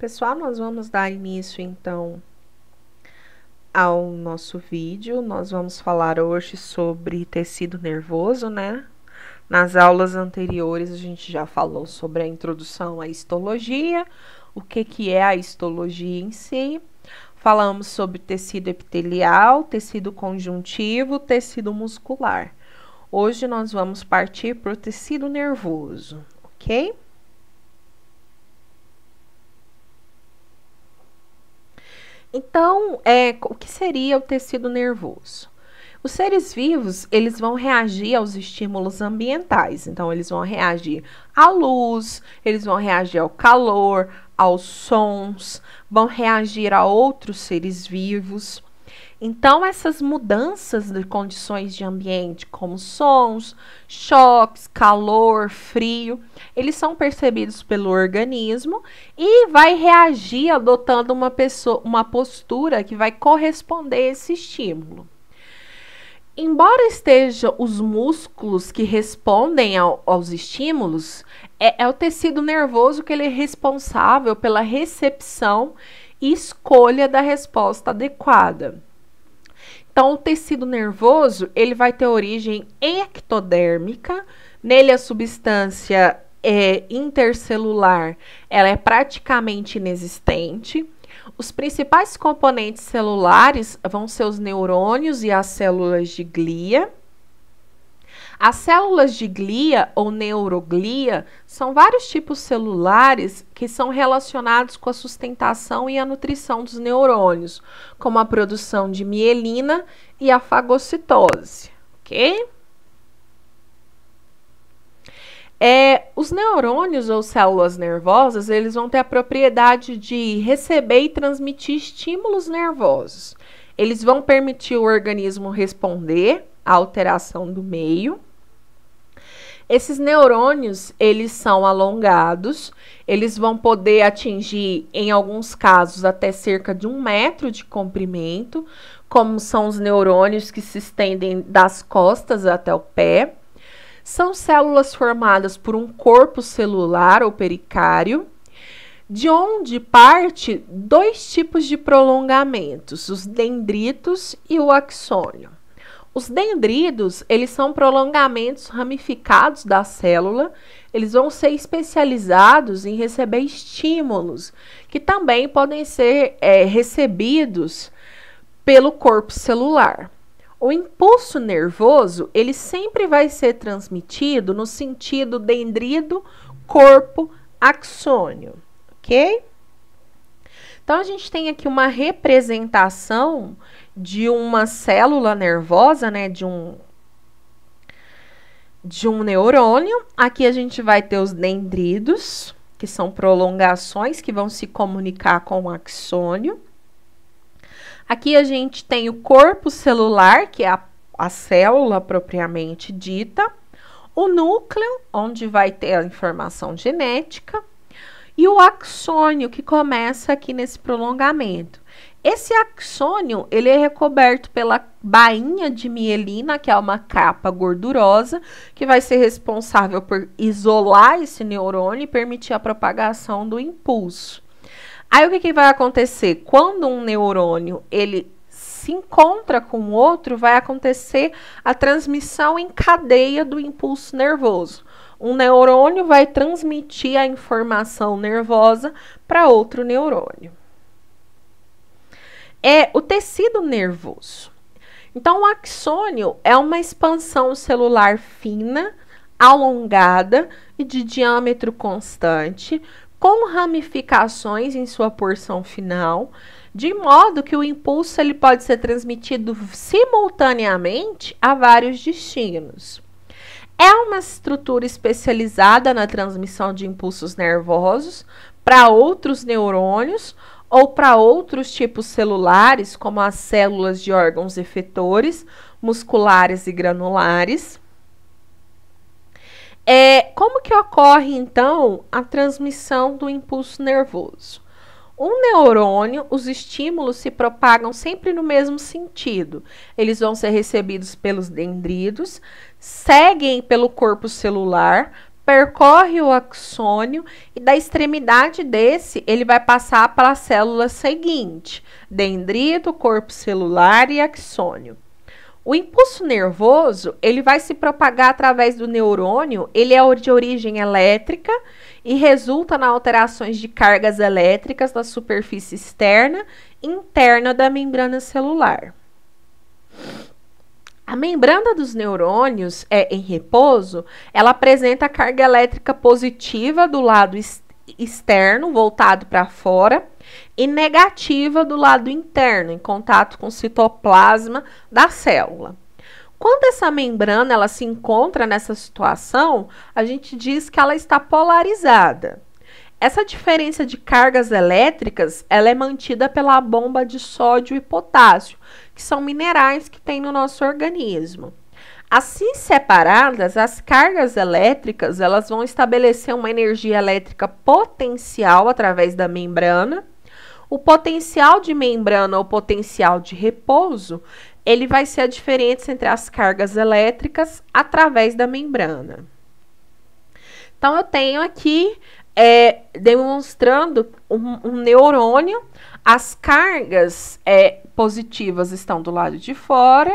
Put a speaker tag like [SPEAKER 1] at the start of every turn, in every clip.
[SPEAKER 1] Pessoal, nós vamos dar início então ao nosso vídeo. Nós vamos falar hoje sobre tecido nervoso, né? Nas aulas anteriores a gente já falou sobre a introdução à histologia, o que é a histologia em si. Falamos sobre tecido epitelial, tecido conjuntivo, tecido muscular. Hoje nós vamos partir para o tecido nervoso, ok? Então, o que seria o tecido nervoso? Os seres vivos, eles vão reagir aos estímulos ambientais. Então, eles vão reagir à luz, eles vão reagir ao calor, aos sons, vão reagir a outros seres vivos. Então, essas mudanças de condições de ambiente, como sons, choques, calor, frio, eles são percebidos pelo organismo e vai reagir adotando uma postura que vai corresponder a esse estímulo. Embora estejam os músculos que respondem aos estímulos, é o tecido nervoso que ele é responsável pela recepção e escolha da resposta adequada. Então, o tecido nervoso, ele vai ter origem ectodérmica. Nele, a substância intercelular, ela é praticamente inexistente. Os principais componentes celulares vão ser os neurônios e as células de glia. As células de glia ou neuroglia são vários tipos celulares que são relacionados com a sustentação e a nutrição dos neurônios, como a produção de mielina e a fagocitose, ok? Os neurônios ou células nervosas, eles vão ter a propriedade de receber e transmitir estímulos nervosos. Eles vão permitir o organismo responder à alteração do meio. Esses neurônios, eles são alongados, eles vão poder atingir, em alguns casos, até cerca de 1 metro de comprimento, como são os neurônios que se estendem das costas até o pé. São células formadas por um corpo celular ou pericário, de onde parte 2 tipos de prolongamentos, os dendritos e o axônio. Os dendritos, eles são prolongamentos ramificados da célula, eles vão ser especializados em receber estímulos, que também podem ser recebidos pelo corpo celular. O impulso nervoso, ele sempre vai ser transmitido no sentido dendrito, corpo, axônio, ok? Então, a gente tem aqui uma representação de uma célula nervosa, né, de um neurônio. Aqui a gente vai ter os dendritos, que são prolongações que vão se comunicar com o axônio. Aqui a gente tem o corpo celular, que é a célula propriamente dita, o núcleo, onde vai ter a informação genética, e o axônio, que começa aqui nesse prolongamento. Esse axônio, ele é recoberto pela bainha de mielina, que é uma capa gordurosa, que vai ser responsável por isolar esse neurônio e permitir a propagação do impulso. Aí, o que vai acontecer? Quando um neurônio, ele se encontra com o outro, vai acontecer a transmissão em cadeia do impulso nervoso. Um neurônio vai transmitir a informação nervosa para outro neurônio. O tecido nervoso. Então, o axônio é uma expansão celular fina, alongada e de diâmetro constante, com ramificações em sua porção final, de modo que o impulso ele pode ser transmitido simultaneamente a vários destinos. É uma estrutura especializada na transmissão de impulsos nervosos para outros neurônios ou para outros tipos celulares, como as células de órgãos efetores, musculares e granulares. Como que ocorre, então, a transmissão do impulso nervoso? Um neurônio, os estímulos se propagam sempre no mesmo sentido. Eles vão ser recebidos pelos dendritos, seguem pelo corpo celular, percorre o axônio e da extremidade desse ele vai passar para a célula seguinte, dendrito, corpo celular e axônio. O impulso nervoso, ele vai se propagar através do neurônio, ele é de origem elétrica e resulta nas alterações de cargas elétricas na superfície externa e interna da membrana celular. A membrana dos neurônios em repouso, ela apresenta carga elétrica positiva do lado externo, voltado para fora, e negativa do lado interno, em contato com o citoplasma da célula. Quando essa membrana ela se encontra nessa situação, a gente diz que ela está polarizada. Essa diferença de cargas elétricas, ela é mantida pela bomba de sódio e potássio, que são minerais que tem no nosso organismo. Assim separadas, as cargas elétricas, elas vão estabelecer uma energia elétrica potencial através da membrana. O potencial de membrana ou potencial de repouso, ele vai ser a diferença entre as cargas elétricas através da membrana. Então, eu tenho aqui demonstrando um neurônio, as cargas positivas estão do lado de fora,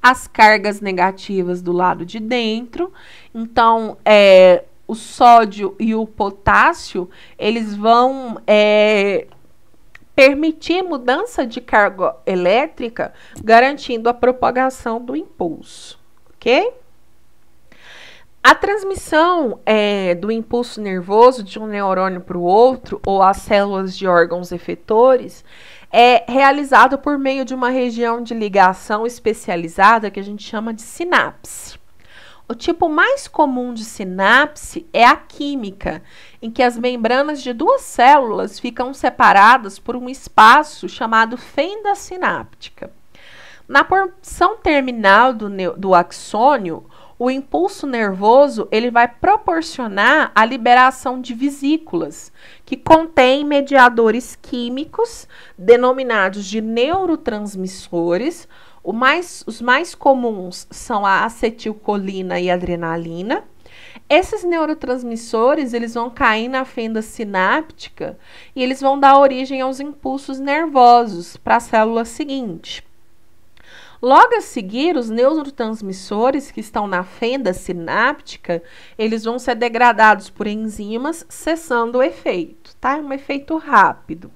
[SPEAKER 1] as cargas negativas do lado de dentro. Então, o sódio e o potássio, eles vão permitir mudança de carga elétrica, garantindo a propagação do impulso, ok? A transmissão do impulso nervoso de um neurônio para o outro, ou as células de órgãos efetores, é realizado por meio de uma região de ligação especializada que a gente chama de sinapse. O tipo mais comum de sinapse é a química, em que as membranas de duas células ficam separadas por um espaço chamado fenda sináptica. Na porção terminal do axônio, o impulso nervoso ele vai proporcionar a liberação de vesículas, que contêm mediadores químicos, denominados de neurotransmissores. Os mais comuns são a acetilcolina e a adrenalina. Esses neurotransmissores eles vão cair na fenda sináptica e eles vão dar origem aos impulsos nervosos para a célula seguinte. Logo a seguir, os neurotransmissores que estão na fenda sináptica, eles vão ser degradados por enzimas, cessando o efeito, tá? É um efeito rápido.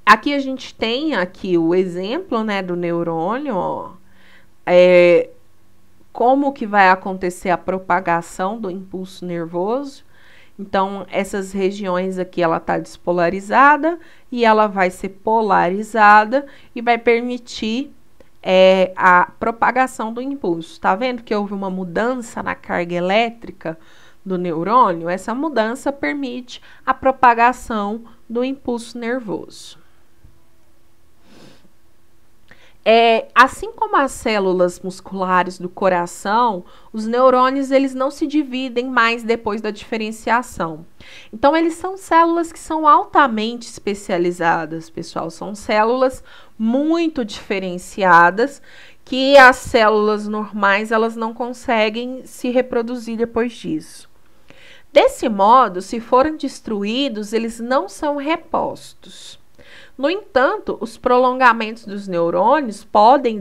[SPEAKER 1] Aqui a gente tem aqui o exemplo, né, do neurônio, ó. Como que vai acontecer a propagação do impulso nervoso. Então, essas regiões aqui, ela está despolarizada e ela vai ser polarizada e vai permitir a propagação do impulso. Tá vendo que houve uma mudança na carga elétrica do neurônio? Essa mudança permite a propagação do impulso nervoso. Assim como as células musculares do coração, os neurônios eles não se dividem mais depois da diferenciação. Então, eles são células que são altamente especializadas, pessoal. São células muito diferenciadas que as células normais elas não conseguem se reproduzir depois disso. Desse modo, se forem destruídos, eles não são repostos. No entanto, os prolongamentos dos neurônios podem,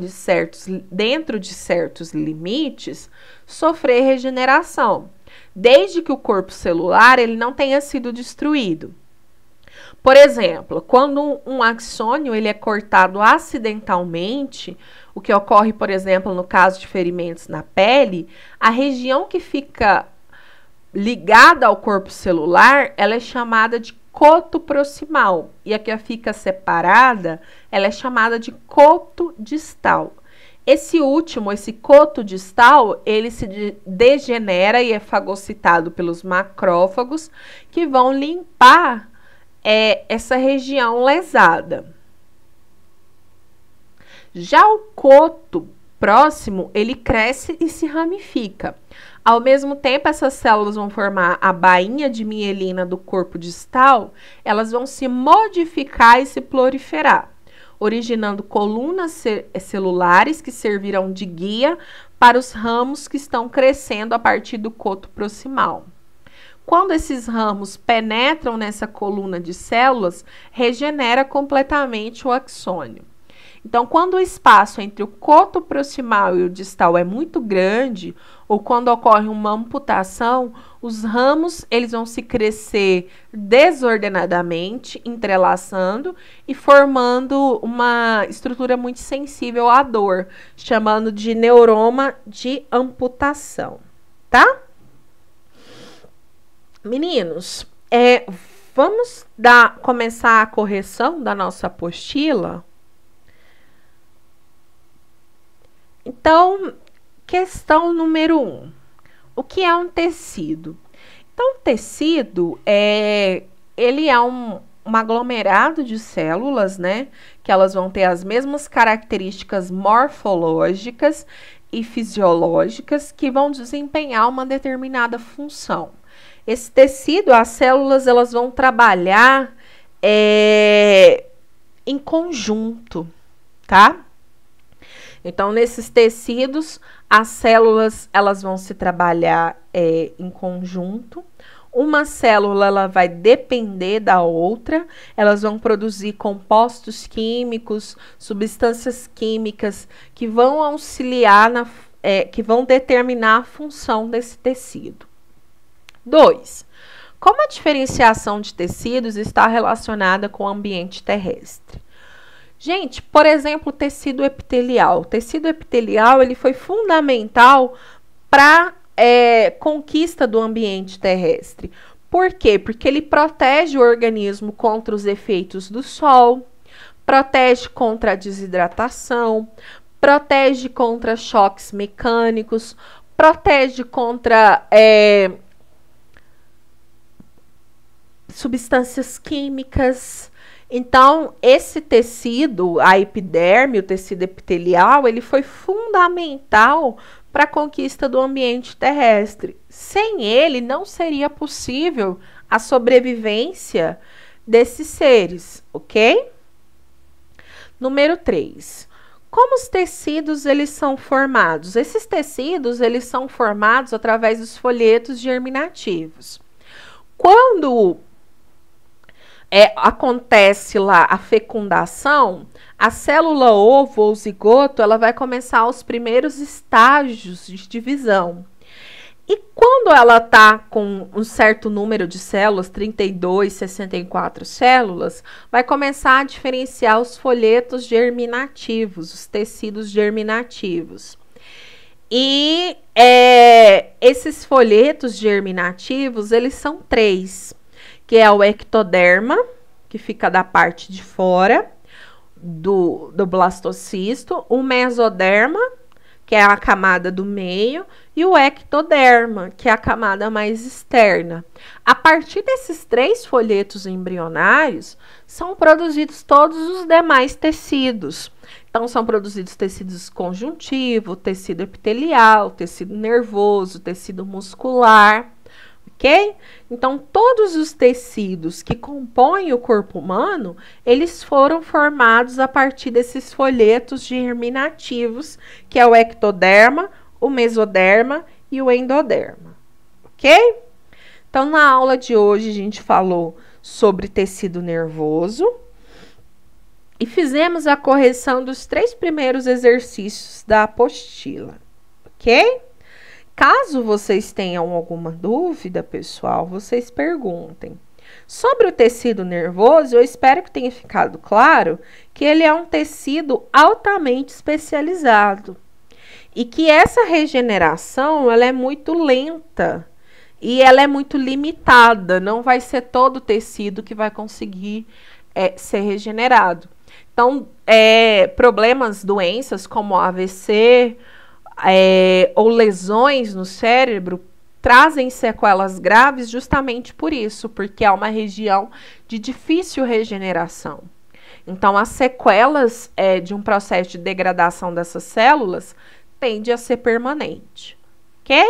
[SPEAKER 1] dentro de certos limites, sofrer regeneração, desde que o corpo celular ele não tenha sido destruído. Por exemplo, quando um axônio ele é cortado acidentalmente, o que ocorre, por exemplo, no caso de ferimentos na pele, a região que fica ligada ao corpo celular, ela é chamada de coto proximal, e a que fica separada, ela é chamada de coto distal. Esse coto distal, ele se degenera e é fagocitado pelos macrófagos, que vão limpar essa região lesada. Já o coto próximo, ele cresce e se ramifica. Ao mesmo tempo, essas células vão formar a bainha de mielina do corpo distal, elas vão se modificar e se proliferar, originando colunas celulares que servirão de guia para os ramos que estão crescendo a partir do coto proximal. Quando esses ramos penetram nessa coluna de células, regenera completamente o axônio. Então, quando o espaço entre o coto proximal e o distal é muito grande, ou quando ocorre uma amputação, os ramos eles vão se crescer desordenadamente, entrelaçando e formando uma estrutura muito sensível à dor, chamando de neuroma de amputação, tá? Meninos, vamos começar a correção da nossa apostila? Então, questão número 1. O que é um tecido? Então, o tecido ele é um aglomerado de células, né? Que elas vão ter as mesmas características morfológicas e fisiológicas que vão desempenhar uma determinada função. Esse tecido, as células, elas vão trabalhar em conjunto, tá? Então, nesses tecidos, as células, elas vão se trabalhar em conjunto. Uma célula, ela vai depender da outra, elas vão produzir compostos químicos, substâncias químicas que vão auxiliar, que vão determinar a função desse tecido. 2. Como a diferenciação de tecidos está relacionada com o ambiente terrestre? Gente, por exemplo, o tecido epitelial. O tecido epitelial ele foi fundamental para conquista do ambiente terrestre. Por quê? Porque ele protege o organismo contra os efeitos do sol, protege contra a desidratação, protege contra choques mecânicos, protege contra substâncias químicas. Então, esse tecido, a epiderme, o tecido epitelial, ele foi fundamental para a conquista do ambiente terrestre. Sem ele, não seria possível a sobrevivência desses seres, ok? Número 3. Como os tecidos eles são formados? Esses tecidos eles são formados através dos folhetos germinativos. Quando acontece lá a fecundação, a célula ovo ou zigoto, ela vai começar os primeiros estágios de divisão. E quando ela está com um certo número de células, 32, 64 células, vai começar a diferenciar os folhetos germinativos, os tecidos germinativos. E esses folhetos germinativos, eles são 3. Que é o ectoderma, que fica da parte de fora do blastocisto, o mesoderma, que é a camada do meio, e o ectoderma, que é a camada mais externa. A partir desses 3 folhetos embrionários, são produzidos todos os demais tecidos. Então, são produzidos tecidos conjuntivo, tecido epitelial, tecido nervoso, tecido muscular. Ok? Então, todos os tecidos que compõem o corpo humano, eles foram formados a partir desses folhetos germinativos, que é o ectoderma, o mesoderma e o endoderma. Ok? Então, na aula de hoje, a gente falou sobre tecido nervoso e fizemos a correção dos 3 primeiros exercícios da apostila. Ok? Caso vocês tenham alguma dúvida, pessoal, vocês perguntem. Sobre o tecido nervoso, eu espero que tenha ficado claro que ele é um tecido altamente especializado e que essa regeneração ela é muito lenta e ela é muito limitada. Não vai ser todo o tecido que vai conseguir ser regenerado. Então, problemas, doenças como AVC, ou lesões no cérebro trazem sequelas graves justamente por isso, porque é uma região de difícil regeneração. Então, as sequelas de um processo de degradação dessas células tende a ser permanente, ok?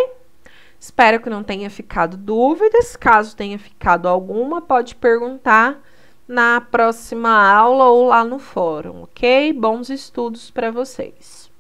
[SPEAKER 1] Espero que não tenha ficado dúvidas. Caso tenha ficado alguma, pode perguntar na próxima aula ou lá no fórum, ok? Bons estudos para vocês.